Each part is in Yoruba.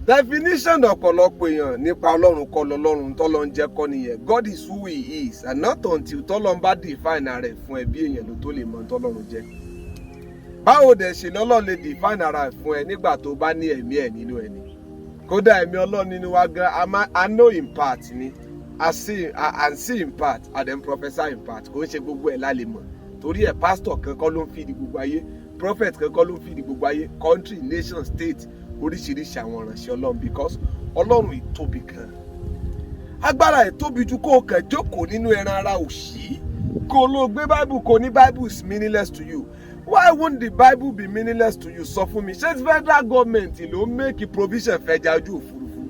Definition ọ̀pọ̀lọpọ̀ èèyàn nípa Ọlọ́run kọ́ lọ́lọ́run tọ́lọ́run jẹ́ kọ́ nìyẹn. God is who he is, and not until tọ́lọ́run bá define ara ẹ̀ fún ẹ bí èèyàn ló tó lè mọ tọ́lọ́run jẹ́. Báwo dẹ̀ ṣe lọ́lọ́run lè define ara ẹ̀ fún ẹ nígbà tó bá ní ẹ̀mí ẹ̀ nínú ẹni? Kódà ẹ̀mí Ọlọ́run nínú wa gan, I know in part ni, I see in part, and then prophesy in part. Kò ń ṣe gbogbo ẹ̀ lálẹ́ mọ̀. Torí ẹ̀ pastor kan kọ́ ló ń feed gbogbo ayé, prophet kan kọ́ ló ń feed gbogbo ayé, country, nation, state, oríṣiríṣi àwọn ìránṣẹ́ Ọlọ́run, because Ọlọ́run ìtóbi gan. Agbára ìtóbi ju kó o kàn jókòó nínú ẹran ara òṣì, kó o lọ gbé Bible kó ní Bible is meaningless to you. Why won't the Bible be meaningless to you? Sọ fún mi, ṣé federal government ló make provision fẹja ojú òfurufú?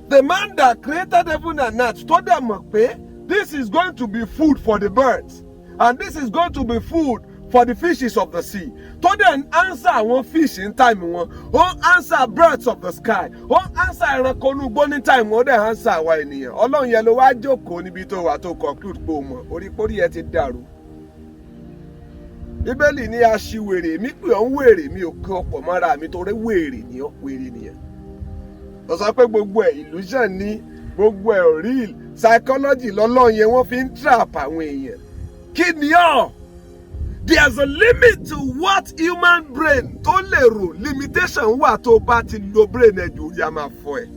The man that created heaven and earth told them pé this is going to be food for the birds and this is going to be food for the fishes of the sea. Told them answer àwọn fish in time wọn, ó answer birds of the sky, ó answer ẹranko inú igbó ní time wọn, ó dẹ̀ answer àwa ènìyàn. Ọlọ́run yẹn ló wá jókòó níbi tó wà tó conclude pé o mọ̀, orí ẹ ti dàrú. Bíbélì ní aṣiwèrè, mi pè ọ́ ń wèrè, mi ò kí ọ̀pọ̀ mọ́ra mi torí wèrè ni ọ́, wèrè nìyẹn. Ó sọ pé gbogbo ẹ̀ illusion ní, gbogbo ẹ̀ real, psychology lọ́lọ́run yẹn wọ́n fi ń trap àwọn èèyàn. Kí ni ọ́? There's a limit to what human brain tó lè rò, limitation wà tó bá ti lo brain ẹ̀ jù ya máa fọ́ ẹ̀.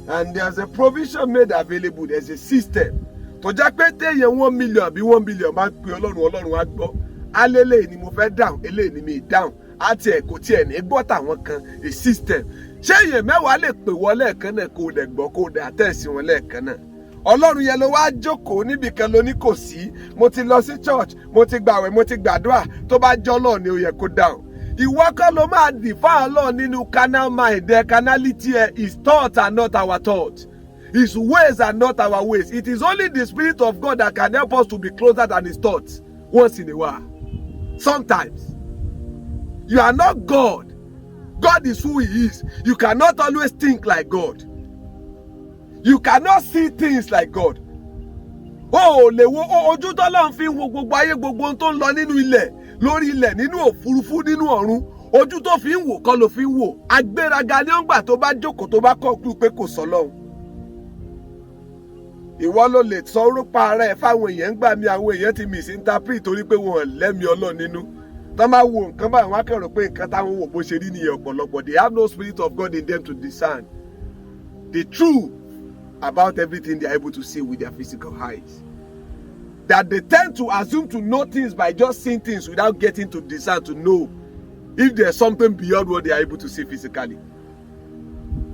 And there's a provision made available, there's a system. Tó jẹ́ pé téèyàn 1 million àbí 1 billion máa ń pe Ọlọ́run á gbọ́. Alẹ́lẹ́ ni mo fẹ́ dáhùn, eléyìí ni mi dáhùn. Àti ẹ̀ kò tiẹ̀ ní gbọ́ tàwọn kan, a system. Ṣé èèyàn mẹ́wàá lè pè wọ́n lẹ́ẹ̀kan náà kó o dẹ̀ gbọ́ kó o dẹ̀ àtẹ̀sí wọn lẹ́ẹ̀kan náà? Ọlọ́run yẹn ló wá jókòó níbi kan ló ní kò sí. Mo ti lọ sí church, mo ti gbàwẹ̀, mo ti gbàdúrà, tó bá jẹ́ Ọlọ́run ni ó yẹ kó dáhùn. Ìwọ kọ́ ló máa define Ọlọ́run nínú carnal mind. The carnality is thoughts are not our thoughts. His ways are not our ways. It is only the Spirit of God that can help us to be closer than his thoughts once in a while. Sometimes. You are not God. God is who he is. You cannot always think like God. You cannot see things like God. Lè wo ojú t'Ọlọ́run fi ń wo gbogbo ayé, gbogbo ohun tó ń lọ nínú ilẹ̀, lórí ilẹ̀, nínú òfurufú, nínú ọ̀run. Ojú tó fi ń wò kọ́ ló fi ń wò. Agbéraga ni ó ń gbà tó bá jókòó tó bá conclude pé kò sọ́lọ́run. Ìwọ ló lè sọ orúkọ ara ẹ̀ fáwọn èèyàn gbà mí, àwọn èèyàn ti misinterpret torí pé wọn lẹ́mìí Ọlọ́run nínú. Tọ́ máa wo nǹkan báyìí wọ́n á kẹ́rò pé nǹkan táwọn wò bó ṣe rí nìyẹn ọ̀pọ̀lọpọ̀. They have no spirit of God in them to discern the truth about everything they are able to see with their physical eyes. That they tend to assume to know things by just seeing things without getting to discern to know if there's something beyond what they are able to see physically.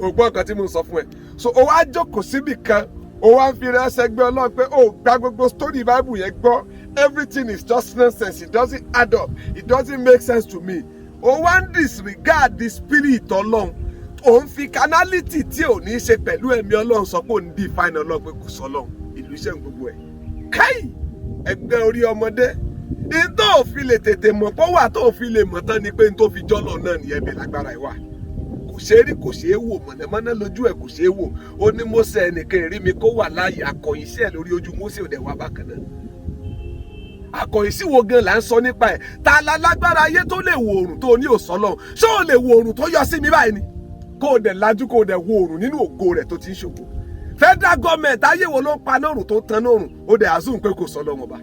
O gbọ́ nǹkan tí mo sọ fún ẹ. So o wá jókòó síbì kan, o wá ń fi ránṣẹ́ gbé Ọlọ́run pé o gba gbogbo story Bible yẹn gbọ́. Everything is just nonsense. It doesn't add up. It doesn't make sense to me. O wá ń disregard the spirit Ọlọ́run. O ń fi carnality tí ò ní ṣe pẹ̀lú ẹ̀mí Ọlọ́run sọ pé ò ń define Ọlọ́run pé kò sọ́lọ́run. Illusion gbogbo ẹ̀. Káì! Ẹgbẹ́ orí ọmọdé. In tó ò fi lè tètè mọ̀ pé wà tó ò fi lè mọ̀ tán ni pé n tó fi jọ́lọ̀ náà nìyẹn bí lágbára ìwà. Kò ṣeé rí, kò ṣeé wò, mọ̀nàmọ́ná lójú ẹ̀ kò ṣeé wò. Ó ní Mósè ẹnìkan rí mi kó wà láàyè, akọ̀yìn sí ẹ̀ lórí ojú Mósè ò dẹ̀ wá bákan náà. Akọ̀yìn sí wo gan là ń sọ nípa ẹ̀? Ta la lágbára ayé tó lè wo oòrùn tó ní òsọ́lọ́run? Ṣé o lè wo oòrùn tó yọ sí mi báyìí ni? Kó o dẹ̀ lajú kó o dẹ̀ wo oòrùn nínú ògo rẹ̀ tó ti ń ṣògo. Federal government ayé wo ló ń paná oòrùn tó ń tan oòrùn? Ó dẹ̀ assume pé kò sọ́lọ́run ọba.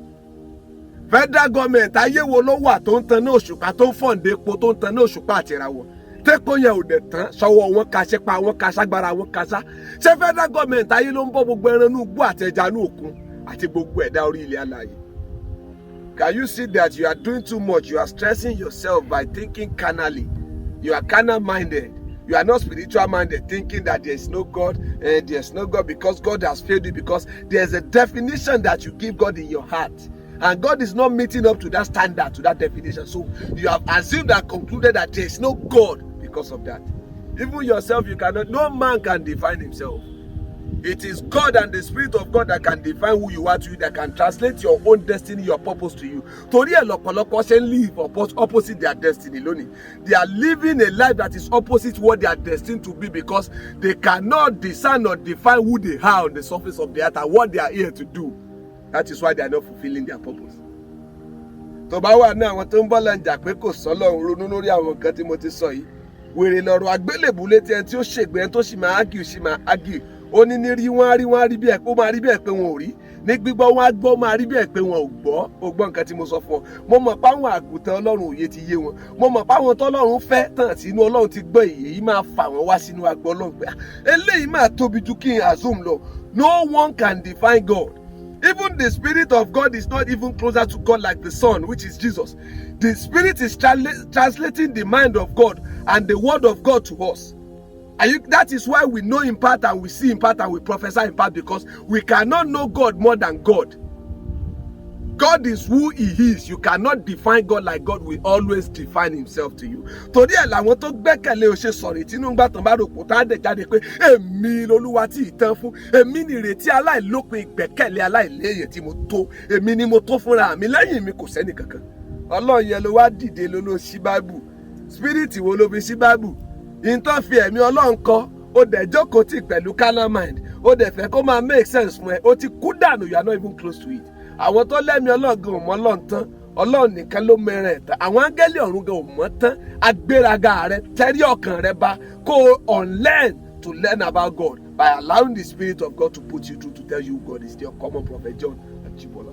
Federal government ayé wo ló wà tó ń tan ní òṣùpá, tó ń fọ̀ǹdé epo, tó ń tan ní òṣùpá àti ìràwọ̀? Tẹ́pọ̀ yẹn ò dẹ̀ tán, ṣọwọ́ wọn ka ṣẹ́pà wọn ka ṣágbára wọn ka ṣá. Ṣé federal government ayé ló ń bọ́ gbogbo ẹran inú igbó àti ẹja inú òkun àti gbogbo ẹ̀dá orí ilẹ̀ alààyè? Can you see that you are doing too much? You are stressing yourself by thinking carnally. You are carnal minded. You are not spiritual minded, thinking that there is no God and there is no God because God has failed you, because there is a definition that you give God in your heart. And God is not meeting up to that standard, to that definition. So you have assumed and concluded that there is no God because of that. Even yourself, you cannot, no man can define himself. It is God and the Spirit of God that can define who you are to you, that can translate your own destiny, your purpose to you. Torí ẹ̀ lọ́pọ̀lọpọ̀ ṣe ń live opposite their destiny lónìí. They are living a life that is opposite what they are destined to be, because they cannot discern or define who they are on the surface of the earth and what they are here to do. That is why they are not fulfilling their purpose. Tó bá wà ní àwọn tó ń bọ́ lẹ́njà pé kò sọ́lọ́run, ronú lórí àwọn nǹkan tí mo ti sọ yìí. wèrè lọ̀rọ̀ àgbélébù létí ẹni tí ó ṣègbè, ẹni tó sì máa argue ó ní rí wọ́n á rí bí ẹ̀ pé ó máa rí bí ẹ̀ pé wọn ò rí, ní gbígbọ́ wọn á gbọ́ máa rí bí ẹ̀ pé wọn ò gbọ́. Ó gbọ́ nǹkan tí mo sọ fún ọ. Mo mọ̀ páwọn àgùntàn Ọlọ́run òye ti yé wọn. Mo mọ̀ páwọn tọ́lọ́run fẹ́ tàn sínú Ọlọ́run ti gbọ́ èyí máa fà wọ́n wá sínú agbọ́ Ọlọ́run pé eléyìí máa tóbi ju kí n assume lọ. No one can define God. Even the Spirit of God is not even closer to God like the Son, which is Jesus. The Spirit is translating the mind of God and the word of God to us. That is why we know in part and we see in part and we prophesy in part, because we cannot know God more than God. God is who he is. You cannot define God like God will always define himself to you. Torí ẹ̀ làwọn tó gbẹ́kẹ̀lé o ṣe sọ̀rọ̀ ìtinú gbà tán bá rò pò tá a dẹ̀ jáde pé èmi lolúwa tí ì tán fún, èmi ni ìrètí aláìlópin ìgbẹ́kẹ̀lé aláìléèyàn tí mo tó, èmi ni mo tó fúnra mi, lẹ́yìn mi kò sẹ́ni kankan. Ọlọ́run yẹn ló wá dìde ló ṣí Báíbù. Spirit wo ló fi ṣí Báíbù? Ìtàn fi ẹ̀mí Ọlọ́run kọ́, ó dẹ̀ jókòó tì pẹ̀lú carnal mind, ó dẹ̀ fẹ́ kó máa make sense fún ẹ, ó ti kú dànù, you are not even close to it. Àwọn tó lẹ́mí Ọlọ́run ò mọ̀ Ọlọ́run tán, Ọlọ́run nìkan ló mẹ́rẹ̀ tán. Àwọn áńgẹ́lì ọ̀run gan ò mọ̀ tán. Agbéraga rẹ, tẹ́rí ọkàn rẹ bá, kó unlearn to learn about God by allowing the Spirit of God to put you through to tell you God is there. Common Prophet John Ajibola.